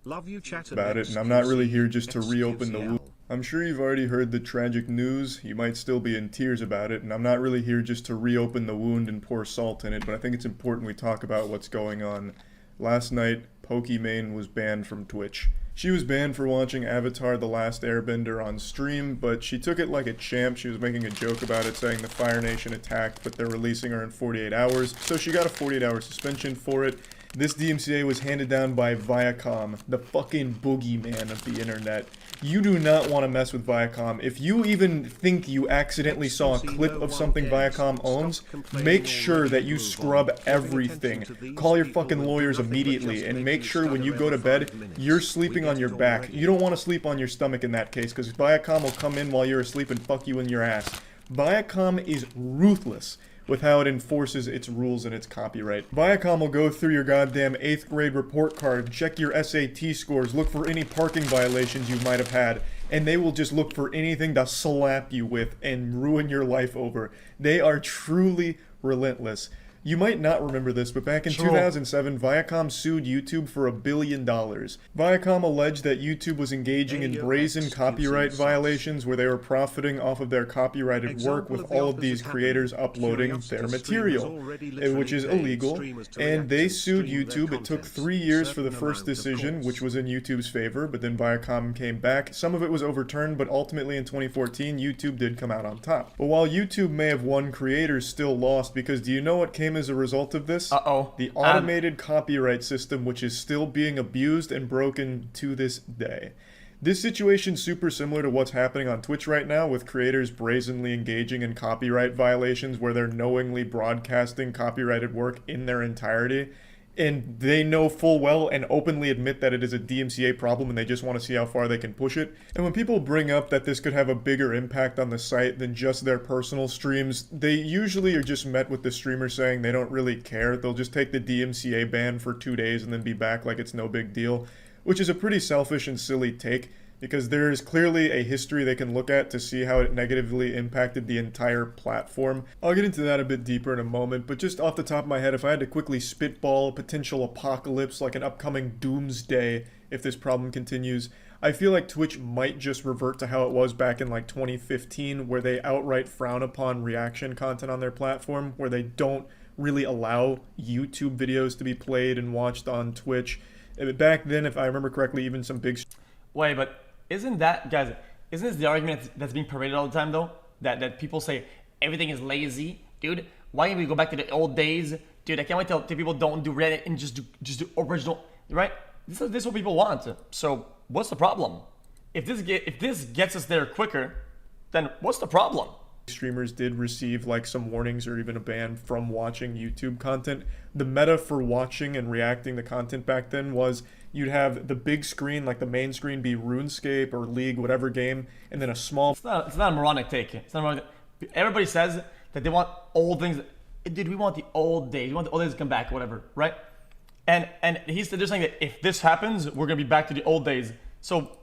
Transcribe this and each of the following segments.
Love you, chat about it, and I'm not really here just to reopen the wound. I'm sure you've already heard the tragic news. You might still be in tears about it, and I'm not really here just to reopen the wound and pour salt in it, but I think it's important we talk about what's going on. Last night, Pokimane was banned from Twitch. She was banned for watching Avatar: The Last Airbender on stream, but she took it like a champ. She was making a joke about it, saying the Fire Nation attacked, but they're releasing her in 48 hours, so she got a 48-hour suspension for it. This DMCA was handed down by Viacom, the fucking boogeyman of the internet. You do not want to mess with Viacom. If you even think you accidentally saw a clip of something Viacom owns, make sure that you scrub everything. Call your fucking lawyers immediately, and make sure when you go to bed, you're sleeping on your back. You don't want to sleep on your stomach in that case, because Viacom will come in while you're asleep and fuck you in your ass. Viacom is ruthless with how it enforces its rules and its copyright. Viacom will go through your goddamn 8th grade report card, check your SAT scores, look for any parking violations you might have had, and they will just look for anything to slap you with and ruin your life over. They are truly relentless. You might not remember this, but back in 2007, Viacom sued YouTube for $1 billion. Viacom alleged that YouTube was engaging in brazen copyright violations where they were profiting off of their copyrighted work with all of these creators uploading their material, which is illegal, and they sued YouTube. It took 3 years for the first decision, which was in YouTube's favor, but then Viacom came back. Some of it was overturned, but ultimately in 2014, YouTube did come out on top. But while YouTube may have won, creators still lost, because do you know what came as a result of this? The automated copyright system, which is still being abused and broken to this day. This situation's super similar to what's happening on Twitch right now, with creators brazenly engaging in copyright violations where they're knowingly broadcasting copyrighted work in their entirety. And they know full well and openly admit that it is a DMCA problem and they just want to see how far they can push it. And when people bring up that this could have a bigger impact on the site than just their personal streams, they usually are just met with the streamer saying they don't really care. They'll just take the DMCA ban for 2 days and then be back like it's no big deal, which is a pretty selfish and silly take, because there is clearly a history they can look at to see how it negatively impacted the entire platform. I'll get into that a bit deeper in a moment, but just off the top of my head, if I had to quickly spitball a potential apocalypse, like an upcoming doomsday if this problem continues, I feel like Twitch might just revert to how it was back in like 2015, where they outright frown upon reaction content on their platform, where they don't really allow YouTube videos to be played and watched on Twitch. Back then, if I remember correctly, even some big... Wait, but isn't that, guys, isn't this the argument that's being paraded all the time, though? That people say everything is lazy? Dude, why can't we go back to the old days? Dude, I can't wait till people don't do Reddit and just do original, right? This is what people want. So what's the problem? If this gets us there quicker, then what's the problem? Streamers did receive like some warnings or even a ban from watching YouTube content. The meta for watching and reacting to content back then was you'd have the big screen, like the main screen, be RuneScape or League, whatever game, and then a small... It's not a moronic take. It's not moronic. Everybody says that they want old things. Dude, we want the old days. We want the old days to come back, whatever, right? And they're saying that if this happens, we're going to be back to the old days. So...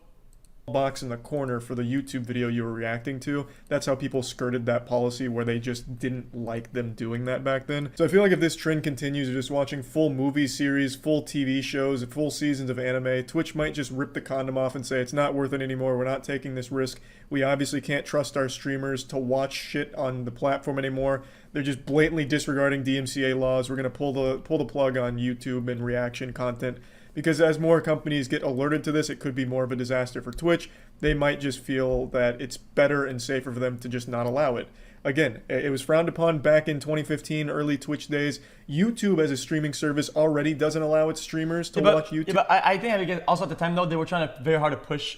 box in the corner for the YouTube video you were reacting to. That's how people skirted that policy, where they just didn't like them doing that back then. So I feel like if this trend continues of just watching full movie series, full TV shows, full seasons of anime, Twitch might just rip the condom off and say it's not worth it anymore. We're not taking this risk. We obviously can't trust our streamers to watch shit on the platform anymore. They're just blatantly disregarding DMCA laws. We're going to pull the plug on YouTube and reaction content. Because as more companies get alerted to this, it could be more of a disaster for Twitch. They might just feel that it's better and safer for them to just not allow it. Again, it was frowned upon back in 2015, early Twitch days. YouTube as a streaming service already doesn't allow its streamers to watch YouTube. Yeah, but I think also at the time, though, they were trying to very hard to push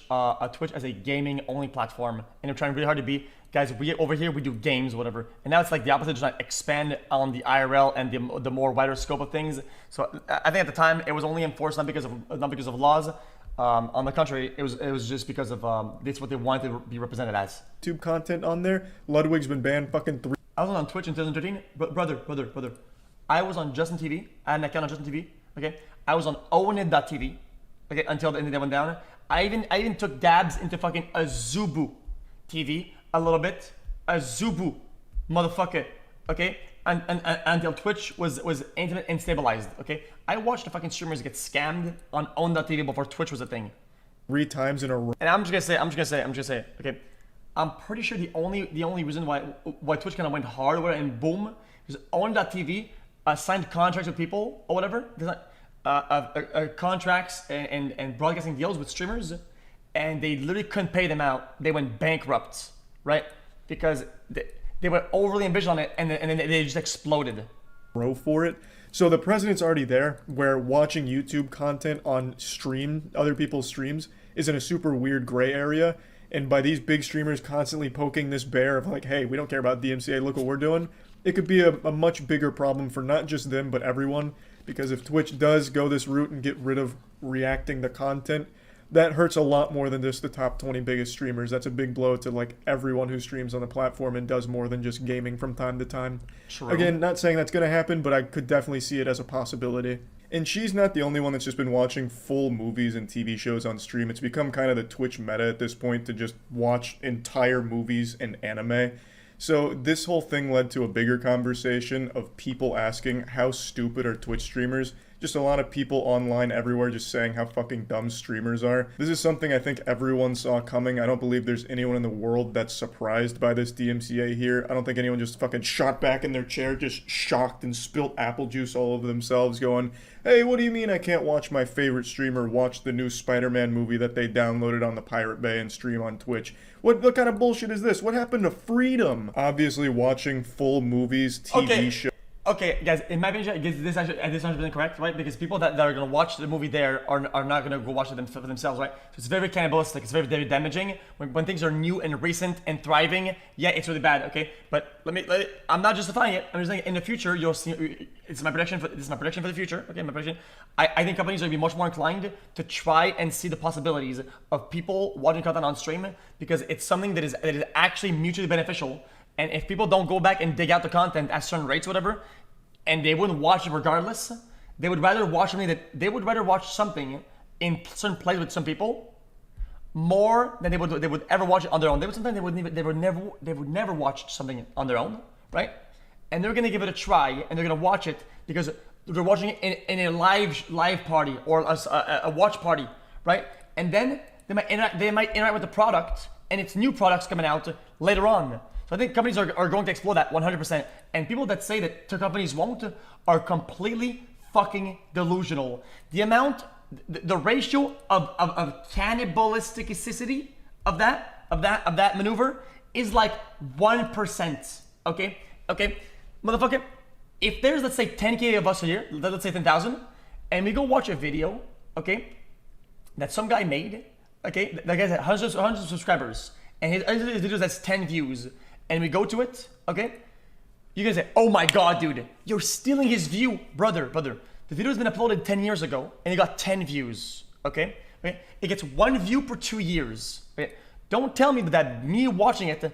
Twitch as a gaming-only platform. And they're trying really hard to be, guys, over here, we do games, whatever. And now it's like the opposite, trying to expand on the IRL and the more wider scope of things. So I think at the time, it was only enforced not because of laws. On the contrary, it was just because of it's what they wanted to be represented as. YouTube content on there. Ludwig's been banned fucking 3. I was on Twitch in 2013, brother. I was on Justin TV. I had an account on Justin TV. Okay, I was on Ownit.tv. Okay, until the internet went down. I even took dabs into fucking Azubu TV a little bit. Azubu, motherfucker. Okay, until Twitch was intimate and stabilized. Okay, I watched the fucking streamers get scammed on own.tv before Twitch was a thing. 3 times in a row. And I'm just gonna say, okay, I'm pretty sure the only reason why Twitch kind of went hard with it and boom is own.tv signed contracts with people or whatever, contracts and broadcasting deals with streamers, and they literally couldn't pay them out. They went bankrupt, right? Because they were overly ambitious on it, and then they just exploded. For it. So the precedent's already there, where watching YouTube content on stream, other people's streams, is in a super weird gray area. And by these big streamers constantly poking this bear of like, hey, we don't care about DMCA, look what we're doing, it could be a much bigger problem for not just them, but everyone. Because if Twitch does go this route and get rid of reacting to content, that hurts a lot more than just the top 20 biggest streamers. That's a big blow to like everyone who streams on the platform and does more than just gaming from time to time. True. Again, not saying that's going to happen, but I could definitely see it as a possibility. And she's not the only one that's just been watching full movies and TV shows on stream. It's become kind of the Twitch meta at this point to just watch entire movies and anime. So this whole thing led to a bigger conversation of people asking how stupid are Twitch streamers. Just a lot of people online everywhere just saying how fucking dumb streamers are. This is something I think everyone saw coming. I don't believe there's anyone in the world that's surprised by this DMCA here. I don't think anyone just fucking shot back in their chair, just shocked and spilt apple juice all over themselves going, hey, what do you mean I can't watch my favorite streamer watch the new Spider-Man movie that they downloaded on the Pirate Bay and stream on Twitch? What kind of bullshit is this? What happened to freedom? Obviously watching full movies, TV shows. Okay, guys, in my opinion, this actually 100% correct, right? Because people that are going to watch the movie there are not going to go watch it for themselves, right? So it's very cannibalistic. It's very damaging. When things are new and recent and thriving, yeah, it's really bad, okay? But I'm not justifying it. I'm just saying in the future, you'll see, this is my prediction for the future, okay? My prediction. I think companies are going to be much more inclined to try and see the possibilities of people watching content on stream, because it's something that is actually mutually beneficial. And if people don't go back and dig out the content at certain rates or whatever, and they wouldn't watch it regardless, they would rather watch something in certain place with some people more than they would ever watch it on their own. They would never watch something on their own, right? And they're gonna give it a try, and they're gonna watch it because they're watching it in a live party or a watch party, right? And then they might interact with the product, and it's new products coming out later on. So I think companies are going to explore that 100%. And people that say that companies won't are completely fucking delusional. The ratio of cannibalisticity of that maneuver is like 1%. Okay? Motherfucker, if there's, let's say, 10K of us here, let's say 10,000, and we go watch a video, okay, that some guy made, okay, that guy's at hundreds of subscribers, and his videos has 10 views, and we go to it, okay? You guys say, oh my God, dude, you're stealing his view. Brother, the video has been uploaded 10 years ago, and it got 10 views, okay? It gets 1 view per 2 years, okay? Don't tell me that me watching it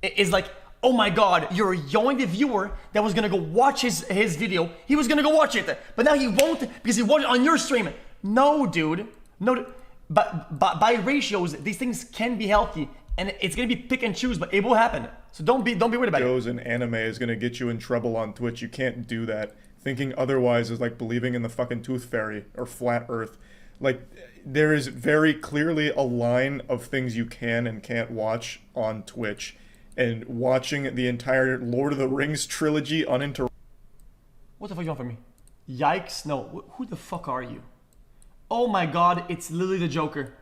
is like, oh my God, you're yelling the viewer that was gonna go watch his video. He was gonna go watch it, but now he won't because he watched it on your stream. No, dude, no. But by ratios, these things can be healthy. And it's gonna be pick and choose, but it will happen. So don't be worried about it. Shows and anime is gonna get you in trouble on Twitch. You can't do that. Thinking otherwise is like believing in the fucking tooth fairy or flat earth. Like, there is very clearly a line of things you can and can't watch on Twitch. And watching the entire Lord of the Rings trilogy uninterrupted. What the fuck you want from me? Yikes, no. Who the fuck are you? Oh my God, it's literally the Joker.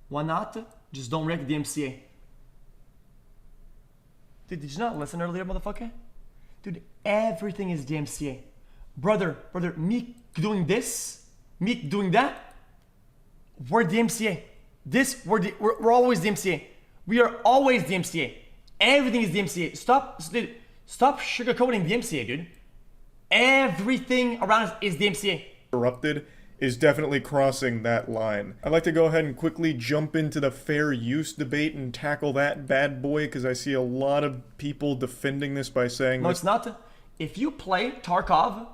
Why not? Just don't react to the DMCA. Dude, did you not listen earlier, motherfucker? Dude, everything is DMCA. Brother, me doing this, me doing that, we're DMCA. We're always DMCA. We are always DMCA. Everything is DMCA. Stop sugarcoating DMCA, dude. Everything around us is DMCA. Interrupted is definitely crossing that line. I'd like to go ahead and quickly jump into the fair use debate and tackle that bad boy, because I see a lot of people defending this by saying no, it's not. If you play Tarkov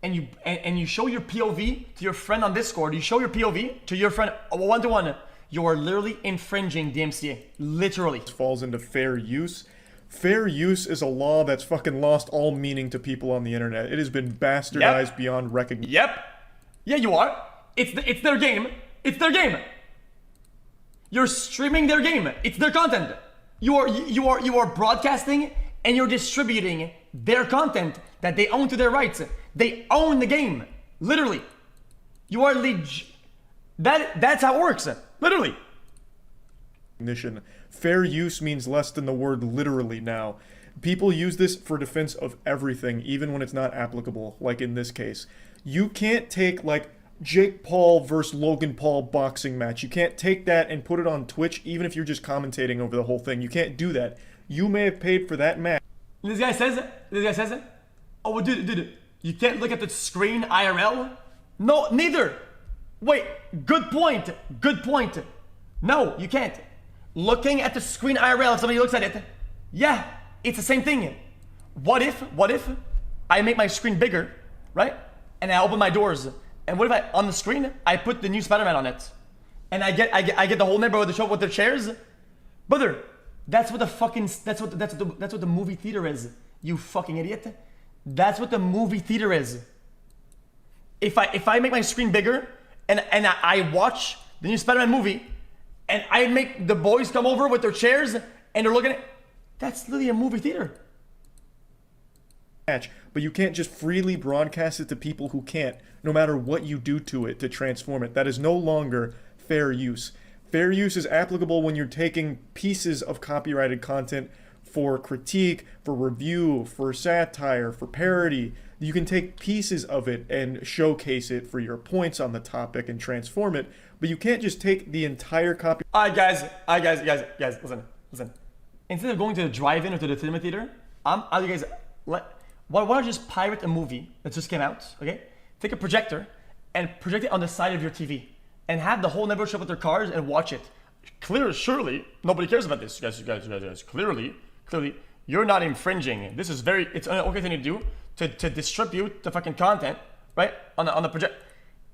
and you show your POV to your friend on Discord, you show your POV to your friend one-to-one, you are literally infringing DMCA. Literally. It falls into fair use. Fair use is a law that's fucking lost all meaning to people on the internet. It has been bastardized beyond recognition. Yep. Yeah, you are. It's their game. It's their game. You're streaming their game. It's their content. You are broadcasting and you're distributing their content that they own to their rights. They own the game. Literally. You are that's how it works. Literally. Fair use means less than the word literally now. People use this for defense of everything, even when it's not applicable, like in this case. You can't take, like, Jake Paul versus Logan Paul boxing match. You can't take that and put it on Twitch, even if you're just commentating over the whole thing. You can't do that. You may have paid for that match. This guy says it. Oh, well, dude, you can't look at the screen IRL? No, neither. Wait, good point. No, you can't. Looking at the screen IRL, if somebody looks at it, yeah, it's the same thing. What if I make my screen bigger, right? And I open my doors, and what if on the screen, I put the new Spider-Man on it? And I get the whole neighborhood to show up with their chairs? Brother, that's what the movie theater is, you fucking idiot. That's what the movie theater is. If I make my screen bigger, and I watch the new Spider-Man movie, and I make the boys come over with their chairs and they're looking at, that's literally a movie theater. But you can't just freely broadcast it to people who can't, no matter what you do to it to transform it. That is no longer fair use. Fair use is applicable when you're taking pieces of copyrighted content for critique, for review, for satire, for parody. You can take pieces of it and showcase it for your points on the topic and transform it, but you can't just take the entire copy. Alright guys, listen. Instead of going to the drive-in or to the cinema theater, why don't you just pirate a movie that just came out, okay? Take a projector and project it on the side of your TV and have the whole neighborhood show up with their cars and watch it. Surely, nobody cares about this, guys. Clearly, you're not infringing. It's an okay thing to do to distribute the fucking content, right? On the project.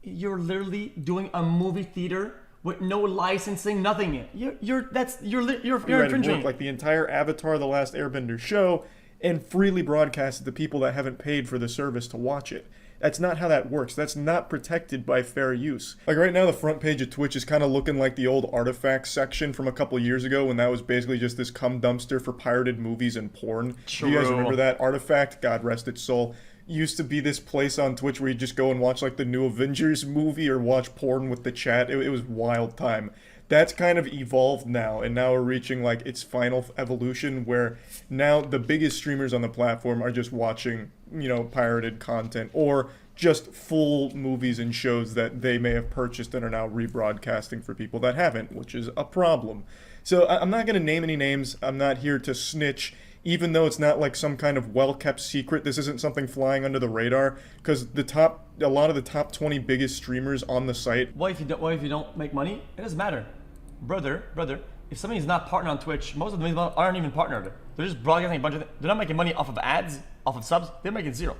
You're literally doing a movie theater with no licensing, nothing. You're infringing. Like the entire Avatar: The Last Airbender show, and freely broadcast it to people that haven't paid for the service to watch it. That's not how that works. That's not protected by fair use. Like right now, the front page of Twitch is kind of looking like the old artifacts section from a couple years ago when that was basically just this cum dumpster for pirated movies and porn. True. Do you guys remember that? Artifact, God rest its soul, used to be this place on Twitch where you just go and watch like the new Avengers movie or watch porn with the chat. It was wild time. That's kind of evolved now, and now we're reaching like its final evolution where now the biggest streamers on the platform are just watching, pirated content or just full movies and shows that they may have purchased and are now rebroadcasting for people that haven't, which is a problem. So I'm not going to name any names. I'm not here to snitch, even though it's not like some kind of well-kept secret. This isn't something flying under the radar, because a lot of the top 20 biggest streamers on the site. What if you don't make money? It doesn't matter. Brother, if somebody's not partnered on Twitch, most of them aren't even partnered. They're just broadcasting a bunch of things. They're not making money off of ads, off of subs. They're making zero.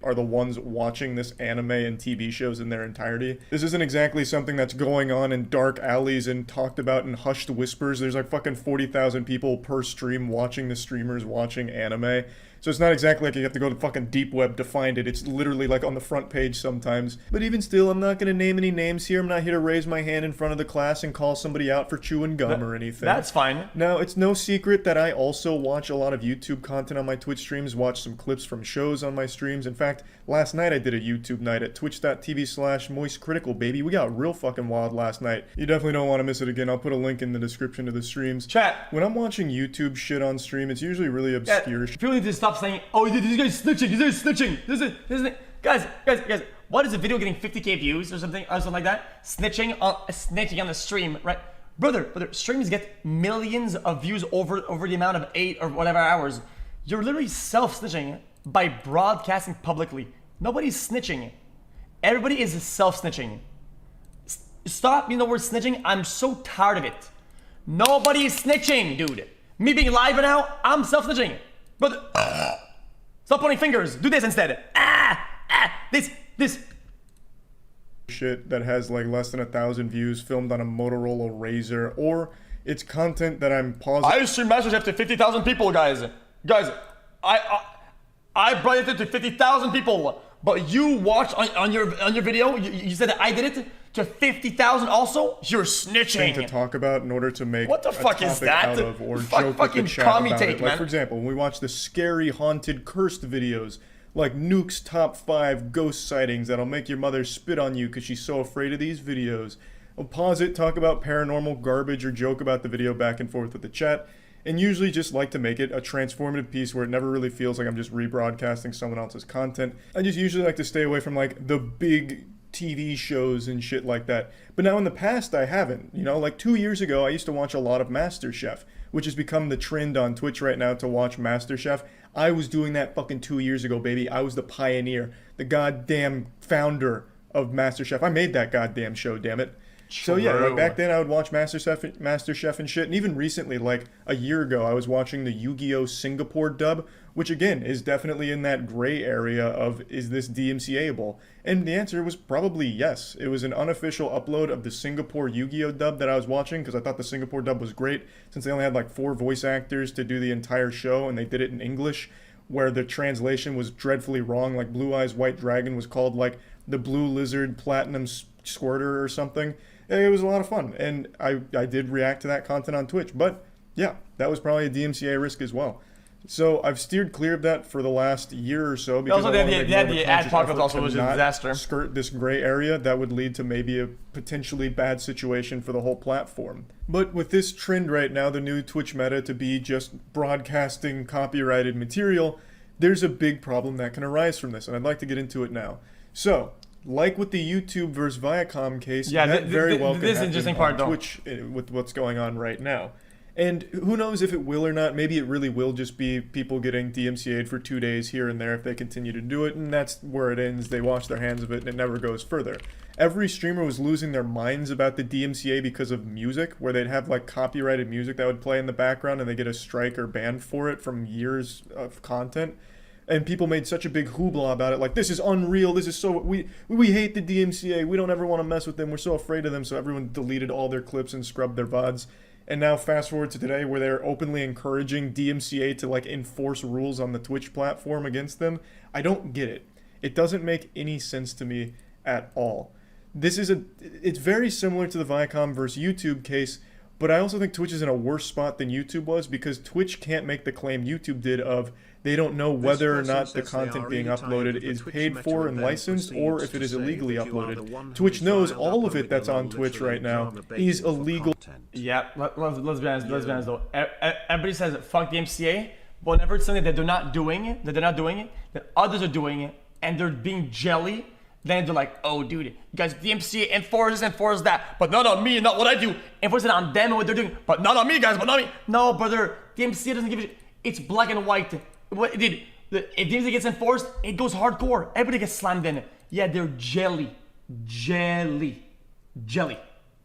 Are the ones watching this anime and TV shows in their entirety. This isn't exactly something that's going on in dark alleys and talked about in hushed whispers. There's like fucking 40,000 people per stream watching the streamers watching anime. So it's not exactly like you have to go to fucking deep web to find it. It's literally like on the front page sometimes. But even still, I'm not going to name any names here. I'm not here to raise my hand in front of the class and call somebody out for chewing gum or anything. That's fine. Now, it's no secret that I also watch a lot of YouTube content on my Twitch streams, watch some clips from shows on my streams. In fact, last night I did a YouTube night at twitch.tv/moistcritical, baby. We got real fucking wild last night. You definitely don't want to miss it again. I'll put a link in the description to the streams. Chat. When I'm watching YouTube shit on stream, it's usually really obscure. People need to stop saying, oh, this guy's snitching, this is guys, what is a video getting 50k views or something like that? Snitching on the stream, right? Brother, streams get millions of views over the amount of 8 or whatever hours. You're literally self-snitching by broadcasting publicly. Nobody's snitching. Everybody is self-snitching. Stop using the word snitching. I'm so tired of it. Nobody is snitching, dude. Me being live right now, I'm self-snitching. Brother, stop pointing fingers. Do this instead. This. Shit that has like less than 1,000 views filmed on a Motorola Razr, or It's content that I'm pausing. I stream MasterChef to 50,000 people, guys. Guys, I brought it to 50,000 people. But you watched on your video, you said that I did it to 50,000 also? You're snitching. To talk about in order to make what the fuck is that? Out of, or joke with the chat about take, it. Man. Like, for example, when we watch the scary, haunted, cursed videos, like Nuke's top 5 ghost sightings that'll make your mother spit on you because she's so afraid of these videos. I'll pause it, talk about paranormal garbage, or joke about the video back and forth with the chat, and usually just like to make it a transformative piece where it never really feels like I'm just rebroadcasting someone else's content. I just usually like to stay away from like the big TV shows and shit like that. But now in the past I haven't. You know, like 2 years ago I used to watch a lot of MasterChef, which has become the trend on Twitch right now to watch MasterChef. I was doing that fucking 2 years ago, baby. I was the pioneer, the goddamn founder of MasterChef. I made that goddamn show, damn it. So yeah, like back then I would watch MasterChef and shit, and even recently, like a year ago, I was watching the Yu-Gi-Oh! Singapore dub, which again is definitely in that gray area of is this DMCA-able? And the answer was probably yes. It was an unofficial upload of the Singapore Yu-Gi-Oh! Dub that I was watching because I thought the Singapore dub was great since they only had like 4 voice actors to do the entire show and they did it in English, where the translation was dreadfully wrong. Like Blue Eyes White Dragon was called like the Blue Lizard Platinum Squirter or something. It was a lot of fun, and I did react to that content on Twitch, but yeah, that was probably a DMCA risk as well. So I've steered clear of that for the last year or so because also, the ad pocket also was a disaster. Skirt this gray area that would lead to maybe a potentially bad situation for the whole platform. But with this trend right now, the new Twitch meta to be just broadcasting copyrighted material, there's a big problem that can arise from this, and I'd like to get into it now. So, like with the YouTube versus Viacom case, that very well could happen on Twitch with what's going on right now. And who knows if it will or not. Maybe it really will just be people getting DMCA'd for 2 days here and there if they continue to do it, and that's where it ends. They wash their hands of it and it never goes further. Every streamer was losing their minds about the DMCA because of music, where they'd have like copyrighted music that would play in the background and they get a strike or ban for it from years of content. And people made such a big hoopla about it, like, this is unreal, this is so, we hate the DMCA, we don't ever want to mess with them, we're so afraid of them, so everyone deleted all their clips and scrubbed their VODs. And now fast forward to today where they're openly encouraging DMCA to like enforce rules on the Twitch platform against them. I don't get it. It doesn't make any sense to me at all. It's very similar to the Viacom versus YouTube case, but I also think Twitch is in a worse spot than YouTube was because Twitch can't make the claim YouTube did of they don't know whether or not the content being uploaded is paid for and licensed or if it is illegally uploaded. Twitch knows all of it that's on Twitch right now is illegal. Yeah, let's be honest though. Everybody says fuck the MCA, but whenever it's something that they're not doing, that others are doing it, and they're being jelly, then they're like, oh dude, guys, the MCA enforces that, but not on me, not what I do. Enforce it on them and what they're doing, but not on me, guys, but not me. No, brother, the MCA doesn't give a shit. It's black and white. What, dude, if the MCA gets enforced, it goes hardcore. Everybody gets slammed in. Yeah, they're jelly.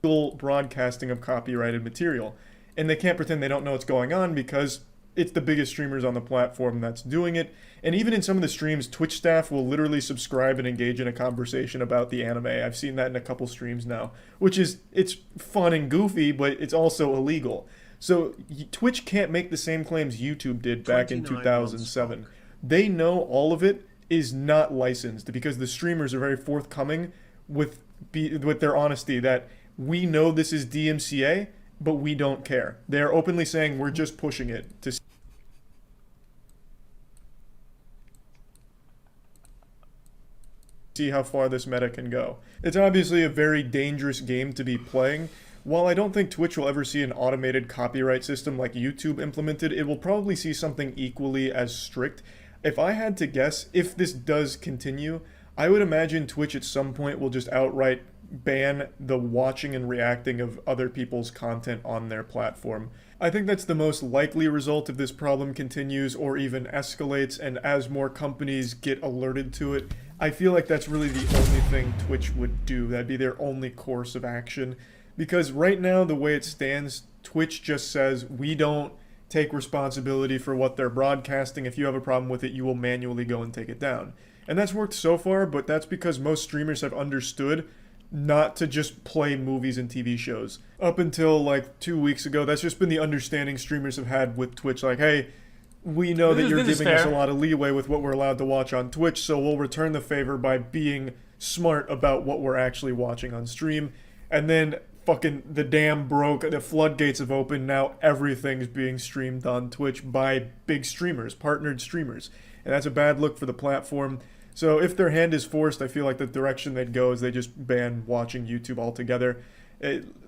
Broadcasting of copyrighted material. And they can't pretend they don't know what's going on because it's the biggest streamers on the platform that's doing it. And even in some of the streams, Twitch staff will literally subscribe and engage in a conversation about the anime. I've seen that in a couple streams now, which is, it's fun and goofy, but it's also illegal. So Twitch can't make the same claims YouTube did back in 2007. They know all of it is not licensed because the streamers are very forthcoming with their honesty that we know this is DMCA, but we don't care. They're openly saying we're just pushing it to see how far this meta can go. It's obviously a very dangerous game to be playing. While I don't think Twitch will ever see an automated copyright system like YouTube implemented, it will probably see something equally as strict. If I had to guess, if this does continue, I would imagine Twitch at some point will just outright ban the watching and reacting of other people's content on their platform. I think that's the most likely result if this problem continues or even escalates, and as more companies get alerted to it, I feel like that's really the only thing Twitch would do. That'd be their only course of action. Because right now, the way it stands, Twitch just says, we don't take responsibility for what they're broadcasting. If you have a problem with it, you will manually go and take it down. And that's worked so far, but that's because most streamers have understood not to just play movies and TV shows. Up until like 2 weeks ago, that's just been the understanding streamers have had with Twitch. Like, hey, we know that you're giving us a lot of leeway with what we're allowed to watch on Twitch, so we'll return the favor by being smart about what we're actually watching on stream. And then fucking the dam broke, the floodgates have opened, now everything's being streamed on Twitch by big streamers, partnered streamers. And that's a bad look for the platform. So if their hand is forced, I feel like the direction they'd go is they just ban watching YouTube altogether.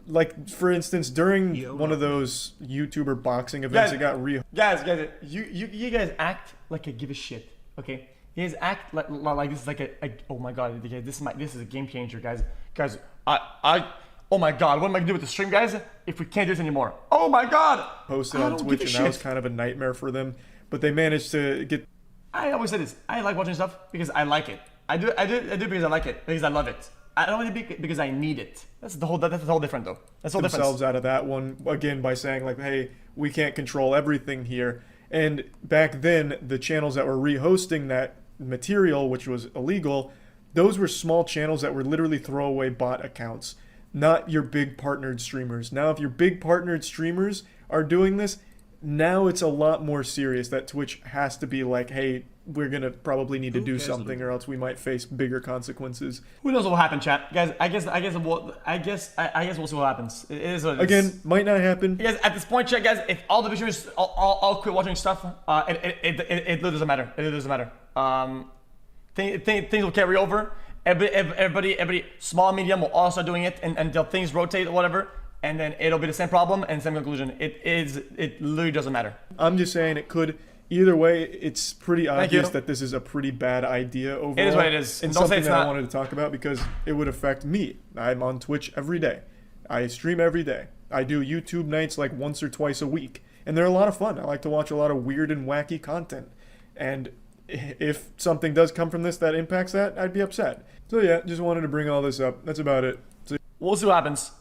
Like, for instance, during one of those YouTuber boxing events, it got real. Guys, you guys act like I give a shit, okay? You guys act like this is like a oh my god, this is a game changer, guys. Guys, oh my god, what am I gonna do with the stream, guys? If we can't do this anymore, oh my god! Posted on Twitch, and that was kind of a nightmare for them. But they managed to get. I always say this. I like watching stuff because I like it. I do because I like it, because I love it. I don't want to be because I need it. That's the whole different though. That's all different. Themselves out of that one again by saying like, hey, we can't control everything here. And back then, the channels that were rehosting that material, which was illegal, those were small channels that were literally throwaway bot accounts, not your big partnered streamers. Now, if your big partnered streamers are doing this, now it's a lot more serious that Twitch has to be like, hey, we're gonna probably need to do something, or else we might face bigger consequences. Who knows what will happen, chat? Guys, I guess we'll see what happens. It is what it Again, is. might not happen. Guys, at this point, chat, guys, if all the streamers all quit watching stuff, it doesn't matter. It doesn't matter. Things will carry over. Everybody, small, medium will all start doing it, and until things rotate or whatever. And then it'll be the same problem and same conclusion. It literally doesn't matter. I'm just saying it could. Either way, it's pretty obvious that this is a pretty bad idea overall. It is what it is. And something that I wanted to talk about because it would affect me. I'm on Twitch every day. I stream every day. I do YouTube nights like once or twice a week. And they're a lot of fun. I like to watch a lot of weird and wacky content. And if something does come from this that impacts that, I'd be upset. So yeah, just wanted to bring all this up. That's about it. We'll see what happens.